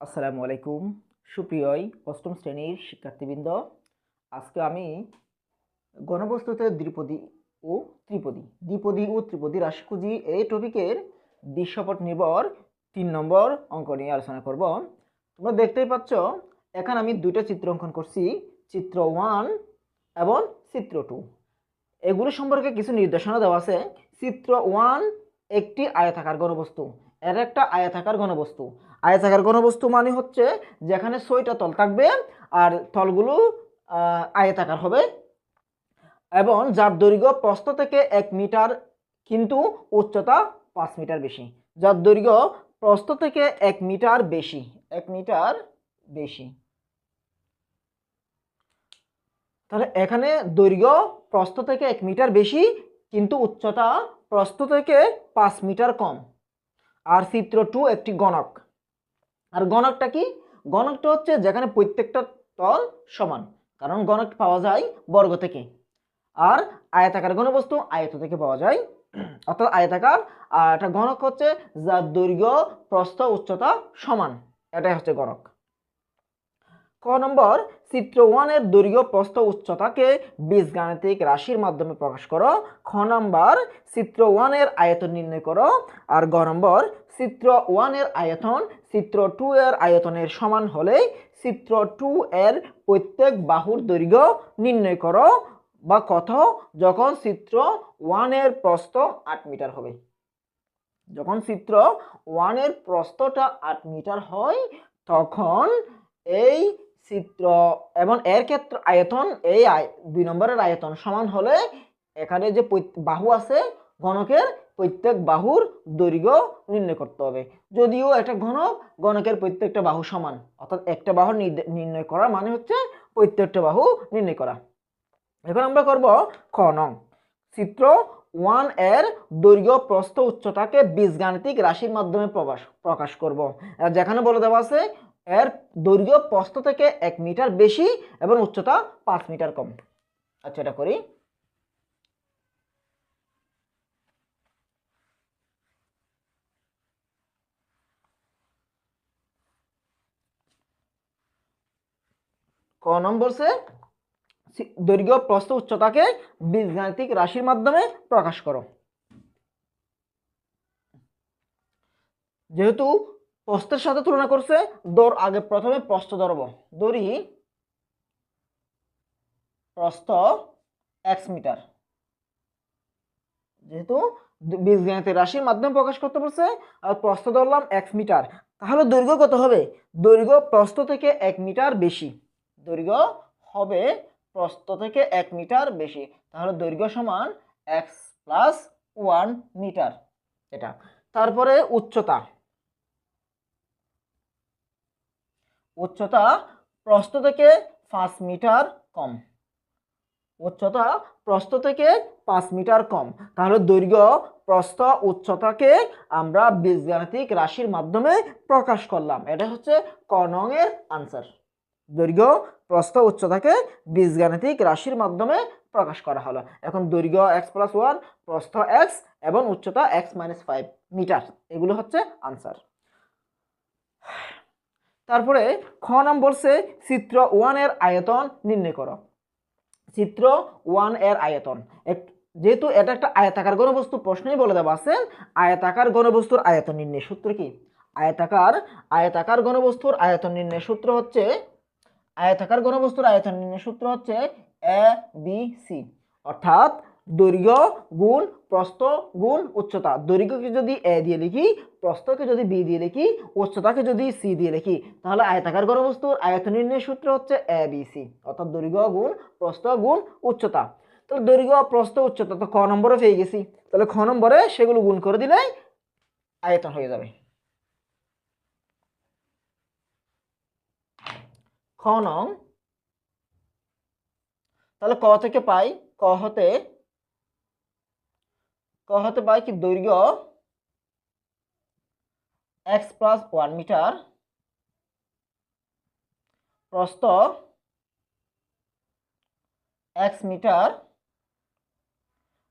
আসসালামু আলাইকুম সুপ্রিয় অষ্টম শ্রেণীর শিক্ষার্থীবৃন্দ। আজকে আমি ঘনবস্তুতে দ্বিপদী ও ত্রিপদী দ্বিপদী ও ত্রিপদী রাশি খুঁজি এই টপিকের দৃশ্যপট নির্ভর 3 নম্বর অঙ্ক নিয়ে আলোচনা করব। তোমরা দেখতেই পাচ্ছ এখানে আমি দুইটা চিত্র অঙ্কন করছি, চিত্র 1 এবং চিত্র 2। এগুলো সম্পর্কে কিছু নির্দেশনা দেওয়া আছে। চিত্র 1 একটি আয়তাকার ঘনবস্তু, এর একটা আয়তাকার ঘনবস্তু। আয়তাকার ঘনবস্তু মানে হচ্ছে যেখানে 6টা তল থাকবে আর তলগুলো আয়তাকার হবে এবং যার দৈর্ঘ্য প্রস্থ থেকে 1 মিটার কিন্তু উচ্চতা 5 মিটার বেশি। যার দৈর্ঘ্য প্রস্থ থেকে 1 মিটার বেশি, 1 মিটার বেশি। তাহলে এখানে দৈর্ঘ্য প্রস্থ থেকে 1 মিটার বেশি কিন্তু উচ্চতা প্রস্থ থেকে 5 মিটার কম। আর চিত্র 2 একটি গণক। আর গণকটা কি? গণকটা হচ্ছে যেখানে প্রত্যেকটা তল সমান, কারণ গণক পাওয়া যায় বর্গ থেকে। আর আয়তাকার ঘনবস্তু আয়ত থেকে পাওয়া যায়, অর্থাৎ আয়তাকার। আর একটা গণক হচ্ছে যার দৈর্ঘ্য প্রস্থ উচ্চতা সমান, এটাই হচ্ছে গণক। ক নম্বর, চিত্র 1 এর দৈর্ঘ্য প্রস্থ উচ্চতাকে বীজগাণিতিক রাশির মাধ্যমে প্রকাশ করো। খ নম্বর, চিত্র 1 এর আয়তন নির্ণয় করো। আর গ নম্বর, চিত্র 1 এর আয়তন চিত্র 2 এর আয়তনের সমান হলে চিত্র 2 এর প্রত্যেক বাহুর দৈর্ঘ্য নির্ণয় করো বা কত যখন চিত্র 1 এর প্রস্থ 8 মিটার হবে। যখন চিত্র 1 এর প্রস্থটা 8 মিটার হয় তখন এই চিত্র এবং এর ক্ষেত্রে আয়তন এই 2 নম্বরের আয়তন সমান হলে এখানে যে বাহু আছে ঘনকের প্রত্যেক বাহুর দৈর্ঘ্য নির্ণয় করতে হবে। যদিও এটা ঘনক, ঘনকের প্রত্যেকটা বাহু সমান, অর্থাৎ একটা বাহু নির্ণয় করা মানে হচ্ছে প্রত্যেকটা বাহু নির্ণয় করা। এখন আমরা করব খ নং, চিত্র 1 এর দৈর্ঘ্য প্রস্থ উচ্চতাকে বীজগাণিতিক রাশির মাধ্যমে প্রকাশ করব। যেখানে বলে দেওয়া আছে এর দৈর্ঘ্য প্রস্থ থেকে 1 মিটার বেশি এবং উচ্চতা 5 মিটার কম। আচ্ছা, এটা করি। ক নম্বর সে দৈর্ঘ্য প্রস্থ উচ্চতাকে বীজগাণিতিক রাশির মাধ্যমে প্রকাশ করো। যেহেতু প্রস্থের সাথে তুলনা করছে, আগে প্রথমে প্রস্থ ধরব। ধরি প্রস্থ x মিটার, যেহেতু বীজগণিতের রাশির মাধ্যমে প্রকাশ করতে বলছে আর প্রস্থ ধরলাম x মিটার, তাহলে দৈর্ঘ্য কত হবে? দৈর্ঘ্য প্রস্থ থেকে 1 মিটার বেশি। দৈর্ঘ্য হবে প্রস্থ থেকে 1 মিটার বেশি, তাহলে দৈর্ঘ্য সমান x প্লাস 1 মিটার। এটা তারপরে উচ্চতা, উচ্চতা প্রস্থ থেকে 5 মিটার কম। উচ্চতা প্রস্থ থেকে 5 মিটার কম, তাহলে দৈর্ঘ্য প্রস্থ উচ্চতাকে আমরা বীজগাণিতিক রাশির মাধ্যমে প্রকাশ করলাম। এটা হচ্ছে ক নং এর আনসার। দৈর্ঘ্য প্রস্থ উচ্চতাকে বীজগাণিতিক রাশির মাধ্যমে প্রকাশ করা হলো। এখন দৈর্ঘ্য x প্লাস 1, প্রস্থ x এবং উচ্চতা x মাইনাস 5 মিটার, এগুলো হচ্ছে আনসার। তারপরে খ নাম বলছে চিত্র 1 এর আয়তন নির্ণয় করো। চিত্র 1 এর আয়তন, যেহেতু এটা একটা আয়তাকার ঘনবস্তু, প্রশ্নই বলে দেওয়া আছে আয়তাকার ঘনবস্তুর আয়তন নির্ণয়ের সূত্র কি? আয়তাকার ঘনবস্তুর আয়তন নির্ণয়ের সূত্র হচ্ছে, আয়তাকার ঘনবস্তুর আয়তন নির্ণয়ের সূত্র হচ্ছে এ বি সি, অর্থাৎ দৈর্ঘ্য গুণ প্রস্থ গুণ উচ্চতা। দৈর্ঘ্যকে যদি এ দিয়ে লিখি, প্রস্থকে যদি বি দিয়ে লিখি, উচ্চতাকে যদি সি দিয়ে লিখি, তাহলে আয়তাকার ঘনবস্তুর আয়তন নির্ণয়ের সূত্র হচ্ছে এ বি সি, অর্থাৎ দৈর্ঘ্য গুণ প্রস্থ গুণ উচ্চতা। তাহলে দৈর্ঘ্য প্রস্থ উচ্চতা তো খ নম্বরে পেয়ে গেছি, তাহলে খ নম্বরে সেগুলো গুণ করে দিলে আয়তন হয়ে যাবে। খ নং, তাহলে ক থেকে পাই, ক হতে পাই কি দৈর্ঘ্য x প্লাস 1 মিটার, প্রস্থ x মিটার,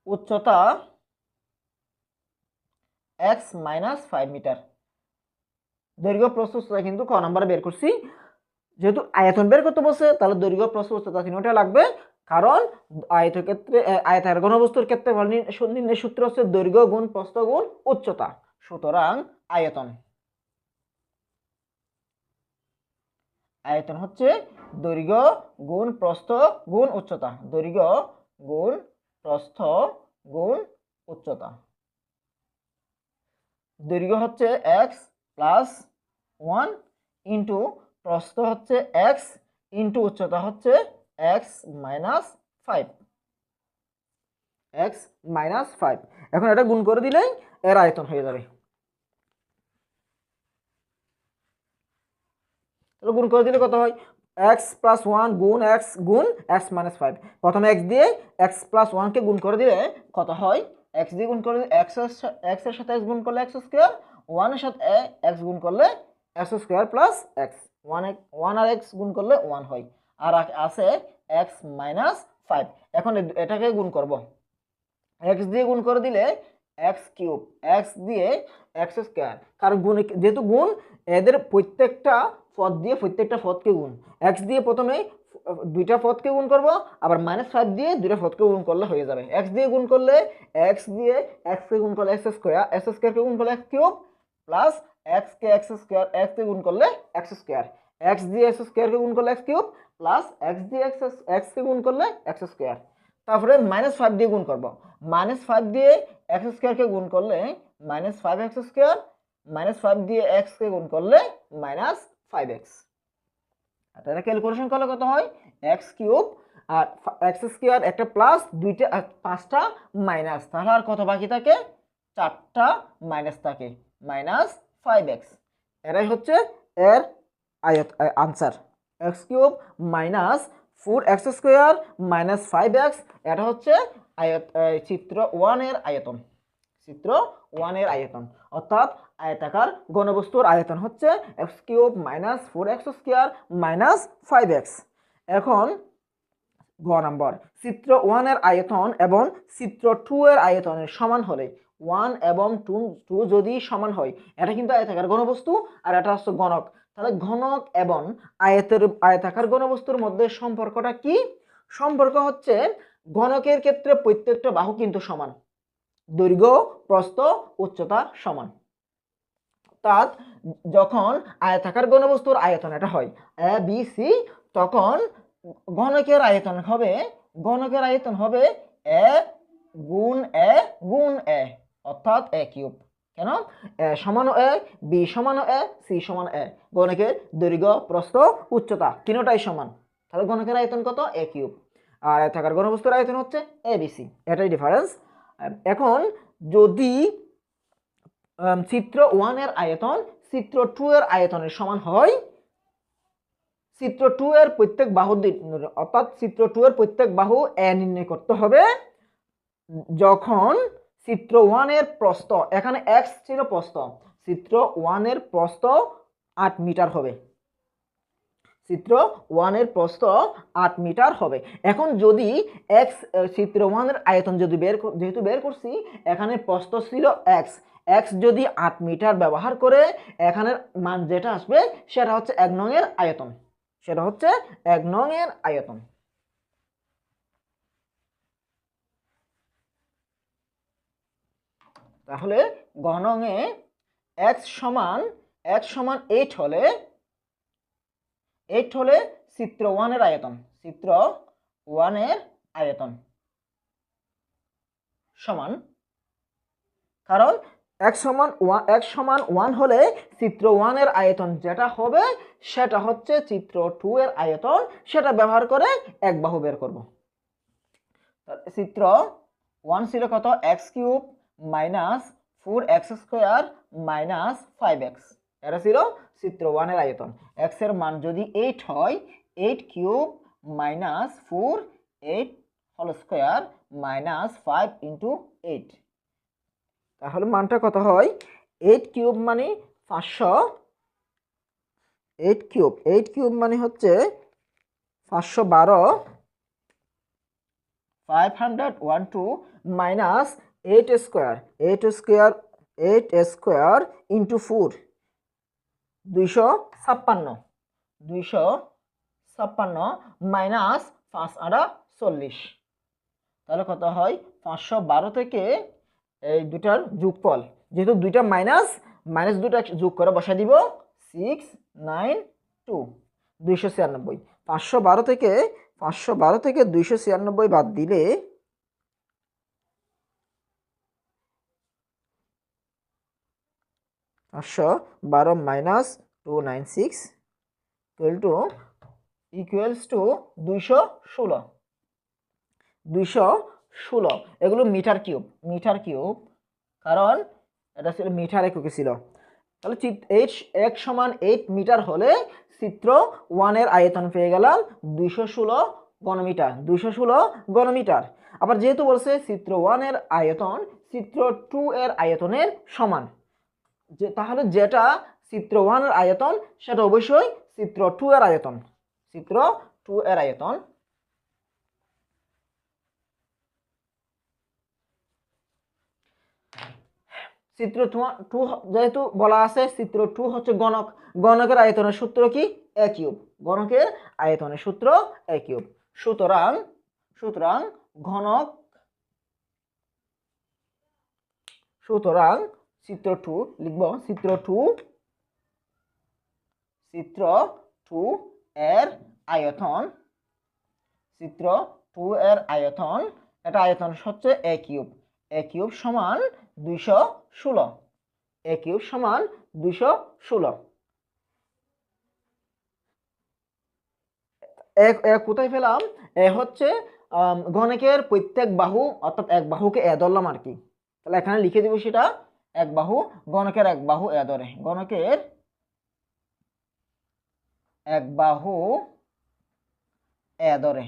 উচ্চতা x মাইনাস 5 মিটার। দৈর্ঘ্য প্রস্থ উচ্চতা কিন্তু ক নাম্বারে বের করছি। যেহেতু আয়তন বের করতে বলছে তাহলে দৈর্ঘ্য প্রস্থ উচ্চতা তিনটা লাগবে, কারণ আয়তক্ষেত্রে আয়তাকার ঘনবস্তুর ক্ষেত্রে নির্ণয়ের সূত্র হচ্ছে দৈর্ঘ্য গুণ প্রস্থ গুণ উচ্চতা। সুতরাং আয়তন আয়তন হচ্ছে দৈর্ঘ্য গুণ প্রস্থ গুণ উচ্চতা। দৈর্ঘ্য গুণ প্রস্থ গুণ উচ্চতা। দৈর্ঘ্য হচ্ছে x প্লাস 1 ইন্টু প্রস্থ হচ্ছে x ইন্টু উচ্চতা হচ্ছে x মাইনাস 5। x minus 5। এখন এটা গুণ করে দিলেই এর আয়তন হয়ে যাবে। তাহলে গুণ করে দিলে কত হয়? x প্লাস 1 গুণ x গুণ x মাইনাস 5। প্রথমে x দিয়ে x প্লাস 1 কে গুণ করে দিলে কত হয়? x দিয়ে গুণ করে x এর সাথে x গুণ করলে x স্কয়ার, 1 এর সাথে x গুণ করলে x স্কয়ার প্লাস x। 1 আর x গুণ করলে 1 হয়, আর আছে x মাইনাস 5। এখন এটাকে গুণ করব, x দিয়ে গুণ করে দিলে x কিউব, x দিয়ে x স্কয়ার, কারণ গুণ যেহেতু গুণ এদের প্রত্যেকটা পদ দিয়ে প্রত্যেকটা পদকে গুণ। x দিয়ে প্রথমে দুইটা পদকে গুণ করব, আবার -5 দিয়ে দুইটা পদকে গুণ করলে হয়ে যাবে। x দিয়ে গুণ করলে x দিয়ে x কে গুণ করলে x স্কয়ার, x স্কয়ার কে গুণ করলে x কিউব, প্লাস x কে x স্কয়ার, x কে গুণ করলে x স্কয়ার, x দিয়ে x স্কয়ার কে গুণ করলে x কিউব, প্লাস x দিয়ে x কে গুণ করলে x স্কয়ার। তারপরে -5 দিয়ে গুণ করব, -5 দিয়ে x স্কয়ার কে গুণ করলে -5x স্কয়ার, -5 দিয়ে x কে গুণ করলে -5x। এটা ক্যালকুলেশন করলে কত হয়? x কিউব আর x স্কয়ার একটা প্লাস, দুইটা পাঁচটা মাইনাস, তাহলে আর কত বাকি থাকে? চারটা মাইনাস থাকে, -5x। এটাই হচ্ছে এর answer. x cube minus 4x square minus 5x, এটা হচ্ছে চিত্র 1 এর আয়তন। চিত্র 1 এর আয়তন অর্থাৎ আয়তাকার ঘনবস্তুর আয়তন হচ্ছে x cube minus 4x square minus 5x। এখন গ নাম্বার, চিত্র 1 এর আয়তন এবং চিত্র 2 এর আয়তনের সমান হলে 1 এবং 2 যদি সমান হয়, এটা কিন্তু আয়তাকার ঘনবস্তু আর এটা হচ্ছে ঘনক, তাহলে ঘনক এবং আয়তাকার ঘনবস্তুর মধ্যে সম্পর্কটা কি? সম্পর্ক হচ্ছে ঘনকের ক্ষেত্রে প্রত্যেকটা বাহু কিন্তু সমান, দৈর্ঘ্য প্রস্থ উচ্চতা সমান। অর্থাৎ যখন আয়তাকার ঘনবস্তুর আয়তন এটা হয় a b c, তখন ঘনকের আয়তন হবে a গুণ a গুণ a, অর্থাৎ a কিউব। কেন? a সমান a, b সমান a, c সমান a। ঘনকের দৈর্ঘ্য প্রস্থ উচ্চতা তিনটাই সমান, তাহলে ঘনকের আয়তন কত? a cube. আর আয়তাকার ঘনবস্তুর আয়তন হচ্ছে a b c, এটাই ডিফারেন্স। এখন যদি চিত্র 1 এর আয়তন চিত্র 2 এর আয়তনের সমান হয়, চিত্র 2 এর প্রত্যেক বাহু অর্থাৎ চিত্র 2 এর প্রত্যেক বাহু a নির্ণয় করতে হবে যখন চিত্র 1 এর প্রস্থ, এখানে x ছিল প্রস্থ, চিত্র 1 এর প্রস্থ 8 মিটার হবে। চিত্র 1 এর প্রস্থ 8 মিটার হবে। এখন যদি x চিত্র 1 এর আয়তন যদি যেহেতু বের করছি, এখানে প্রস্থ ছিল x, x যদি 8 মিটার ব্যবহার করে এখানের মান যেটা আসবে সেটা হচ্ছে 1 নং এর আয়তন, সেটা হচ্ছে 1 নং এর আয়তন। তাহলে গ নং এ x সমান 8 হলে চিত্র 1 এর আয়তন, চিত্র 1 এর আয়তন সমান, কারণ x সমান 1 হলে চিত্র 1 এর আয়তন যেটা হবে সেটা হচ্ছে চিত্র 2 এর আয়তন, সেটা ব্যবহার করে এক বাহু বের করব। চিত্র 1 ছিল কত? x cube minus 4x square minus 5x, এটা ছিল চিত্র 1 এর আয়তন। x এর মান যদি 8 হয়, 8 cube minus 4 8 whole square minus 5 into 8, তাহলে মানটা কত হয়? 8 কিউব মানে 500, 8 কিউব মানে হচ্ছে 512, 512 মাইনাস 8 স্কয়ার ইন্টু 4, 256 256 মাইনাস 5×8 = 40। তাহলে কত হয় 512 থেকে এই দুটার যোগফল, যেহেতু দুইটা মাইনাস মাইনাস দুটো যোগ করে বসাই দিব 692 296। 512 থেকে 296 বাদ দিলে 512 মাইনাস 296 ইকুয়ালস টু 216। 216 এগুলো মিটার কিউব কারণ এটা ছিল মিটার এককে ছিল। তাহলে h 8 মিটার হলে চিত্র 1 এর আয়তন পেয়ে গেলাম 216 ঘনমিটার। আবার যেহেতু বলছে চিত্র 1 এর আয়তন চিত্র 2 এর আয়তনের সমান, তাহলে যেটা চিত্র 1 এর আয়তন সেটা অবশ্যই চিত্র 2 এর আয়তন। চিত্র 2 এর আয়তন চিত্র 2 যেহেতু বলা আছে চিত্র 2 হচ্ছে গণকের আয়তনের সূত্র কি a কিউব। গণকের আয়তনের সূত্র a কিউব। সুতরাং চিত্র 2 লিখব চিত্র 2 এর আয়তন এটা আয়তন হচ্ছে a কিউব সমান 216। a কিউব সমান 216। কোথায় পেলাম? এ হচ্ছে গণকের প্রত্যেক বাহু, অর্থাৎ এক বাহুকে এ ধরলাম আর কি। তাহলে এখানে লিখে দিব সেটা এক বাহু, গণকের এক বাহু এ ধরে, গণকের এক বাহু এ ধরে,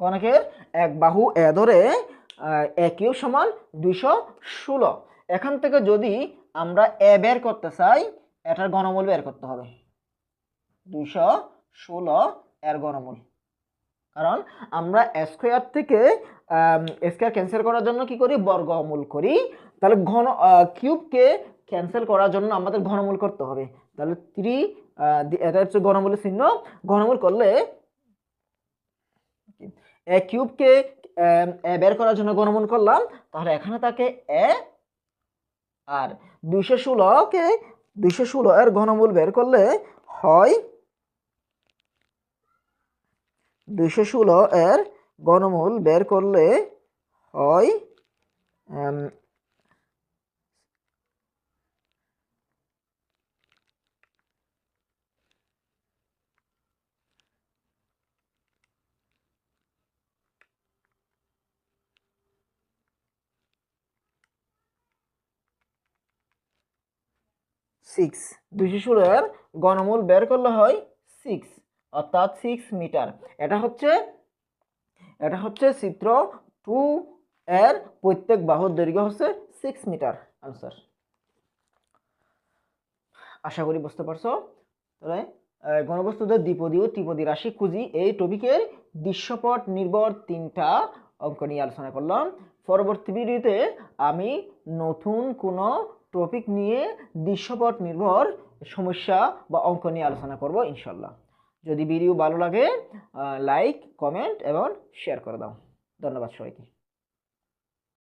গণকের এক বাহু এ ধরে a কিউব সমান 216। এখান থেকে যদি আমরা এ বের করতে চাই, এটার ঘনমূল বের করতে হবে 216 এর ঘনমূল। কারণ আমরা স্কয়ার থেকে স্কয়ার ক্যান্সেল করার জন্য কি করি, বর্গমূল করি। তাহলে কিউবকে ক্যান্সেল করার জন্য আমাদের ঘনমূল করতে হবে। তাহলে 3 এটা হচ্ছে ঘনমূলের চিহ্ন। ঘনমূল করলে এ কিউবকে বের করার জন্য ঘনমূল করলাম, তাহলে এখানে থাকে এ, আর 216 এর ঘনমূল বের করলে হয় 216 এর ঘনমূল বের করলে হয় 6। 216 এর ঘনমূল বের করলে হয় 6, অর্থাৎ 6 মিটার। এটা হচ্ছে চিত্র 2 এর প্রত্যেক বাহুর দৈর্ঘ্য হচ্ছে 6 মিটার। আনসার। আশা করি বুঝতে পারছো। তাহলে ঘনবস্তুদের দ্বিপদী ও ত্রিপদী রাশি খুঁজি, এই টপিকের দৃশ্যপট নির্ভর 3টা অঙ্ক নিয়ে আলোচনা করলাম। পরবর্তী ভিডিওতে আমি নতুন কোনো টপিক নিয়ে দৃশ্যপট নির্ভর সমস্যা বা অঙ্ক নিয়ে আলোচনা করব ইনশাল্লাহ। যদি ভিডিও ভালো লাগে লাইক, কমেন্ট এবং শেয়ার করে দাও। ধন্যবাদ সবাইকে।